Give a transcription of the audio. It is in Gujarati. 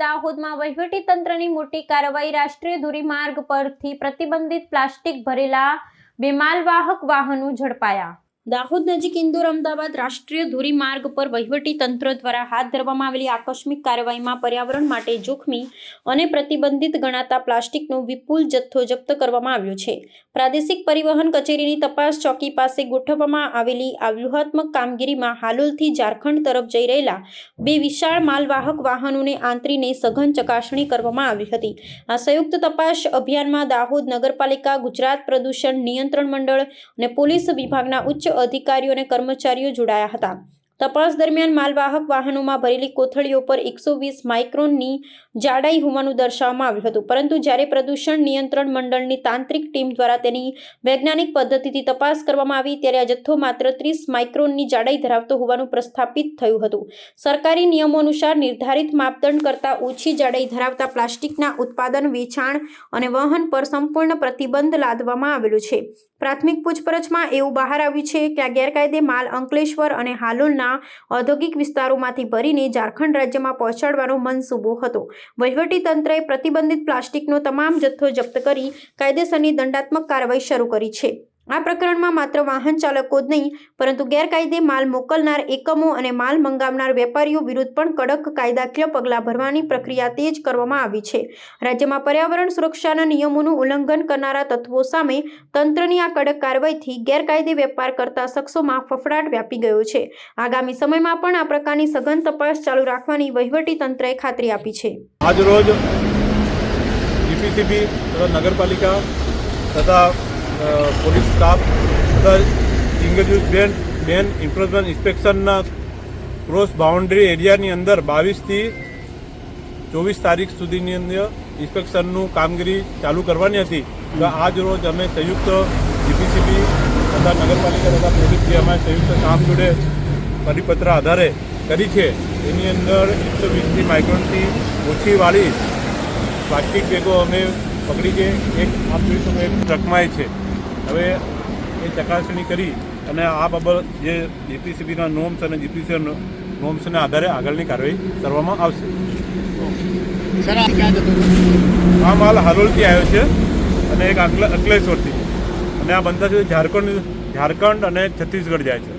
દાહોદમાં વહીવટીતંત્રની મોટી કાર્યવાહી। રાષ્ટ્રીય ધોરીમાર્ગ પરથી પ્રતિબંધિત પ્લાસ્ટિક ભરેલા 2 માલવાહક વાહનો ઝડપાયા। દાહોદ નજીક ઇન્દોર અમદાવાદ રાષ્ટ્રીય ધોરીમાર્ગ પર વહીવટીતંત્ર દ્વારા હાથ ધરવામાં આવેલી આકસ્મિક કાર્યવાહીમાં પર્યાવરણ માટે જોખમી અને પ્રતિબંધિત ગણાતા પ્લાસ્ટિકનો વિપુલ જથ્થો જપ્ત કરવામાં આવ્યો છે। પ્રાદેશિક પરિવહન કચેરીની તપાસ ચોકી પાસે ગોઠવવામાં આવેલી આ વ્યૂહાત્મક કામગીરીમાં હાલોલથી ઝારખંડ તરફ જઈ રહેલા 2 વિશાળ માલવાહક વાહનોને આંતરીને સઘન ચકાસણી કરવામાં આવી હતી। આ સંયુક્ત તપાસ અભિયાનમાં દાહોદ નગરપાલિકા, ગુજરાત પ્રદૂષણ નિયંત્રણ મંડળ અને પોલીસ વિભાગના ઉચ્ચ અધિકારીઓ અને કર્મચારીઓ જોડાયા હતા। તપાસ દરમિયાન માલવાહક વાહનોમાં ભરેલી કોથળીઓ પર 120 માઇક્રોનની જાડાઈ હોવાનું દર્શાવવામાં આવ્યું હતું, પરંતુ જ્યારે પ્રદૂષણ નિયંત્રણ મંડળની તાંત્રિક ટીમ દ્વારા તેની વૈજ્ઞાનિક પદ્ધતિથી તપાસ કરવામાં આવી ત્યારે આ જથ્થો માત્ર 30 માઇક્રોનની જાડાઈ ધરાવતો હોવાનું પ્રસ્થાપિત થયું હતું। સરકારી નિયમો અનુસાર નિર્ધારિત માપદંડ કરતાં ઓછી જાડાઈ ધરાવતા પ્લાસ્ટિકના ઉત્પાદન, વેચાણ અને વહન પર સંપૂર્ણ પ્રતિબંધ લાદવામાં આવેલો છે। પ્રાથમિક પૂછપરછમાં એવું બહાર આવ્યું છે કે આ ગેરકાયદે માલ અંકલેશ્વર અને હાલોલના ઔદ્યોગિક વિસ્તારોમાંથી ભરીને ઝારખંડ રાજ્યમાં પહોંચાડવાનો મનસૂબો હતો। વહીવટીતંત્રએ પ્રતિબંધિત પ્લાસ્ટિકનો તમામ જથ્થો જપ્ત કરી કાયદેસરની દંડાત્મક કાર્યવાહી શરૂ કરી છે। આ પ્રકરણમાં માત્ર વાહન ચાલકો જ નહીં, પરંતુ ગેરકાયદે માલ મોકલનાર એકમો અને માલ મંગાવનાર વેપારીઓ વિરુદ્ધ પણ કડક કાયદાકીય પગલાં ભરવાની પ્રક્રિયા તેજ કરવામાં આવી છે। રાજ્યમાં પર્યાવરણ સુરક્ષાના નિયમોનું ઉલ્લંઘન કરનારા તત્વો સામે તંત્રની આ કડક કાર્યવાહીથી ગેરકાયદે વેપાર કરતા શખ્સોમાં ફફડાટ વ્યાપી ગયો છે। આગામી સમયમાં પણ આ પ્રકારની સઘન તપાસ ચાલુ રાખવાની વહીવટીતંત્રએ ખાતરી આપી છે। આજ રોજ જીપીસીબી તથા નગરપાલિકા તથા પોલીસ સ્ટાફ તથા સિંગલ યુઝ બેન ઇન્ફોર્સમેન્ટ ઇન્સ્પેક્શનના ક્રોસ બાઉન્ડ્રી એરિયાની અંદર 22 થી 24 તારીખ સુધીની અંદર ઇન્સ્પેક્શનનું કામગીરી ચાલુ કરવાની હતી। તો આજ રોજ અમે સંયુક્ત જીપીસીબી તથા નગરપાલિકા તથા પોલીસ જે અમારા સંયુક્ત કામ જોડે પરિપત્ર આધારે કરી છે, એની અંદર 120 માઇક્રોનથી ઓછીવાળી પ્લાસ્ટિક બેગો અમે પકડી છે। એક આપ જોઈ શકો એક ટ્રકમાં છે। હવે એ ચકાસણી કરી અને આ બાબત જે જીપીસીબીના નોર્મ્સ અને જીપીસી નોર્મ્સના આધારે આગળની કાર્યવાહી કરવામાં આવશે। આ માલ હાલોલથી આવ્યો છે અને એક અંકલેશ્વરથી, અને આ બનતા ઝારખંડ અને છત્તીસગઢ જાય છે।